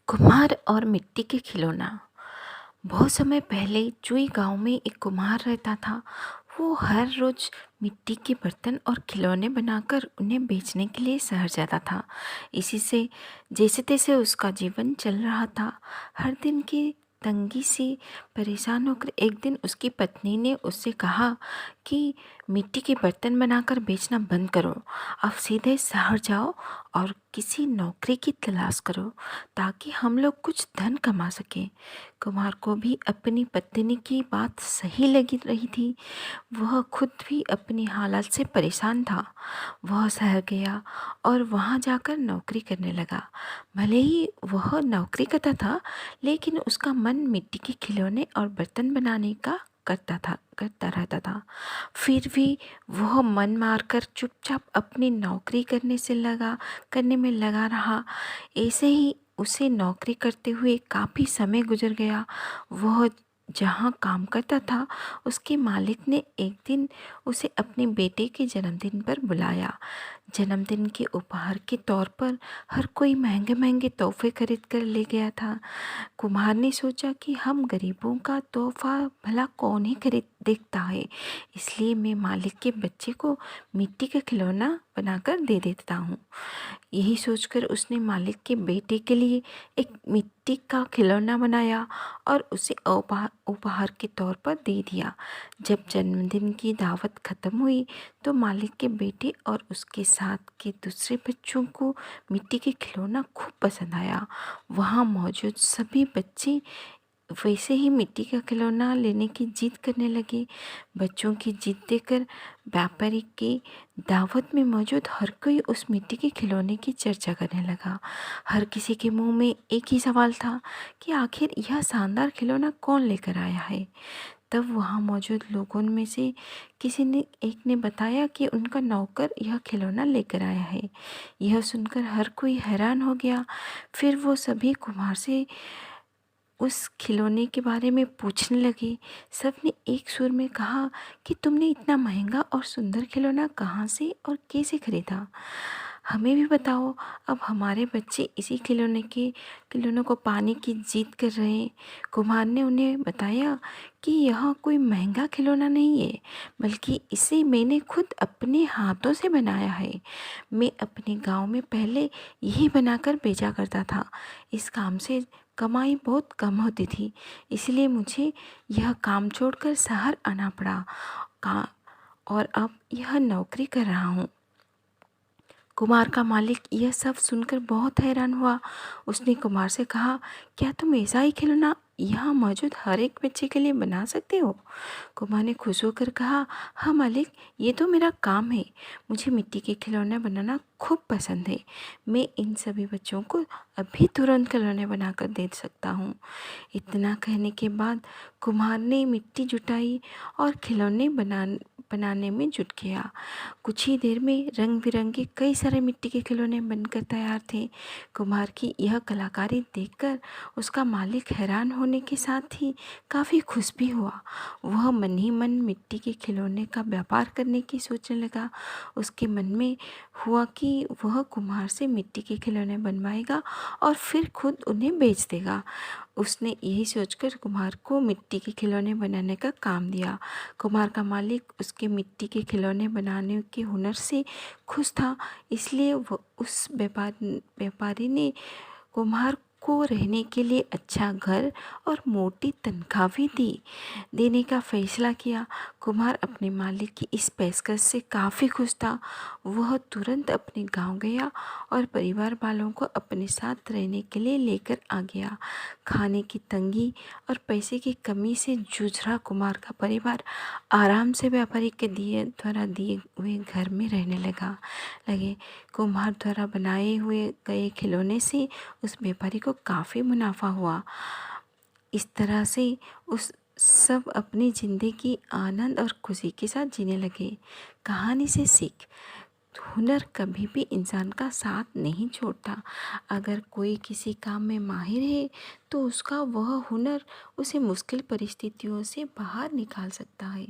कुम्हार और मिट्टी के खिलौना। बहुत समय पहले चुई गांव में एक कुम्हार रहता था। वो हर रोज मिट्टी के बर्तन और खिलौने बनाकर उन्हें बेचने के लिए शहर जाता था। इसी से जैसे तैसे उसका जीवन चल रहा था। हर दिन की तंगी से परेशान होकर एक दिन उसकी पत्नी ने उससे कहा कि मिट्टी के बर्तन बनाकर बेचना बंद करो। अब सीधे शहर जाओ और किसी नौकरी की तलाश करो ताकि हम लोग कुछ धन कमा सकें। कुमार को भी अपनी पत्नी की बात सही लगी रही थी। वह खुद भी अपनी हालत से परेशान था। वह शहर गया और वहाँ जाकर नौकरी करने लगा। भले ही वह नौकरी करता था, लेकिन उसका मन मिट्टी के खिलौने और बर्तन बनाने का करता रहता था। फिर भी वह मन मारकर चुपचाप अपनी नौकरी करने में लगा रहा। ऐसे ही उसे नौकरी करते हुए काफ़ी समय गुजर गया। वह जहाँ काम करता था, उसके मालिक ने एक दिन उसे अपने बेटे के जन्मदिन पर बुलाया। जन्मदिन के उपहार के तौर पर हर कोई महंगे महंगे तोहफे खरीद कर ले गया था। कुम्हार ने सोचा कि हम गरीबों का तोहफा भला कौन ही खरीद देखता है, इसलिए मैं मालिक के बच्चे को मिट्टी का खिलौना बनाकर दे देता हूँ। यही सोचकर उसने मालिक के बेटे के लिए एक मिट्टी का खिलौना बनाया और उसे उपहार के तौर पर दे दिया। जब जन्मदिन की दावत खत्म हुई तो मालिक के बेटे और उसके साथ के दूसरे बच्चों को मिट्टी के खिलौना खूब पसंद आया। वहाँ मौजूद सभी बच्चे वैसे ही मिट्टी का खिलौना लेने की जिद करने लगे। बच्चों की जिद देखकर व्यापारी की दावत में मौजूद हर कोई उस मिट्टी के खिलौने की चर्चा करने लगा। हर किसी के मुंह में एक ही सवाल था कि आखिर यह शानदार खिलौना कौन लेकर आया है। तब वहाँ मौजूद लोगों में से एक ने बताया कि उनका नौकर यह खिलौना लेकर आया है। यह सुनकर हर कोई हैरान हो गया। फिर वो सभी कुम्हार से उस खिलौने के बारे में पूछने लगे। सबने एक सुर में कहा कि तुमने इतना महंगा और सुंदर खिलौना कहाँ से और कैसे खरीदा? हमें भी बताओ। अब हमारे बच्चे इसी खिलौनों को पाने की जिद कर रहे हैं। कुम्हार ने उन्हें बताया कि यह कोई महंगा खिलौना नहीं है, बल्कि इसे मैंने खुद अपने हाथों से बनाया है। मैं अपने गांव में पहले यही बनाकर बेचा करता था। इस काम से कमाई बहुत कम होती थी, इसलिए मुझे यह काम छोड़कर शहर आना पड़ा का और अब यह नौकरी कर रहा हूँ। कुमार का मालिक यह सब सुनकर बहुत हैरान हुआ। उसने कुमार से कहा, क्या तुम ऐसा ही खिलौना यहाँ मौजूद हर एक बच्चे के लिए बना सकते हो? कुमार ने खुश होकर कहा, हाँ मालिक, ये तो मेरा काम है। मुझे मिट्टी के खिलौने बनाना खूब पसंद है। मैं इन सभी बच्चों को अभी तुरंत खिलौने बनाकर दे सकता हूँ। इतना कहने के बाद कुम्हार ने मिट्टी जुटाई और खिलौने बनाने में जुट गया। कुछ ही देर में रंग बिरंगे कई सारे मिट्टी के खिलौने बनकर तैयार थे। कुम्हार की यह कलाकारी देखकर उसका मालिक हैरान होने के साथ ही काफ़ी खुश भी हुआ। वह मन ही मन मिट्टी के खिलौने का व्यापार करने की सोचने लगा। उसके मन में हुआ कि वह कुम्हार से मिट्टी के खिलौने बनवाएगा और फिर खुद उन्हें बेच देगा। उसने यही सोचकर कुम्हार को मिट्टी के खिलौने बनाने का काम दिया। कुम्हार का मालिक उसके मिट्टी के खिलौने बनाने के हुनर से खुश था, इसलिए वो उस व्यापारी ने कुम्हार को रहने के लिए अच्छा घर और मोटी तनख्वाह भी देने का फैसला किया। कुम्हार अपने मालिक की इस पेशकश से काफ़ी खुश था। वह तुरंत अपने गांव गया और परिवार वालों को अपने साथ रहने के लिए लेकर आ गया। खाने की तंगी और पैसे की कमी से जूझ रहा कुम्हार का परिवार आराम से व्यापारी के द्वारा दिए हुए घर में रहने लगे। कुम्हार द्वारा बनाए हुए गए खिलौने से उस व्यापारी को काफ़ी मुनाफा हुआ। इस तरह से उस सब अपनी ज़िंदगी आनंद और खुशी के साथ जीने लगे। कहानी से सीख, हुनर कभी भी इंसान का साथ नहीं छोड़ता। अगर कोई किसी काम में माहिर है तो उसका वह हुनर उसे मुश्किल परिस्थितियों से बाहर निकाल सकता है।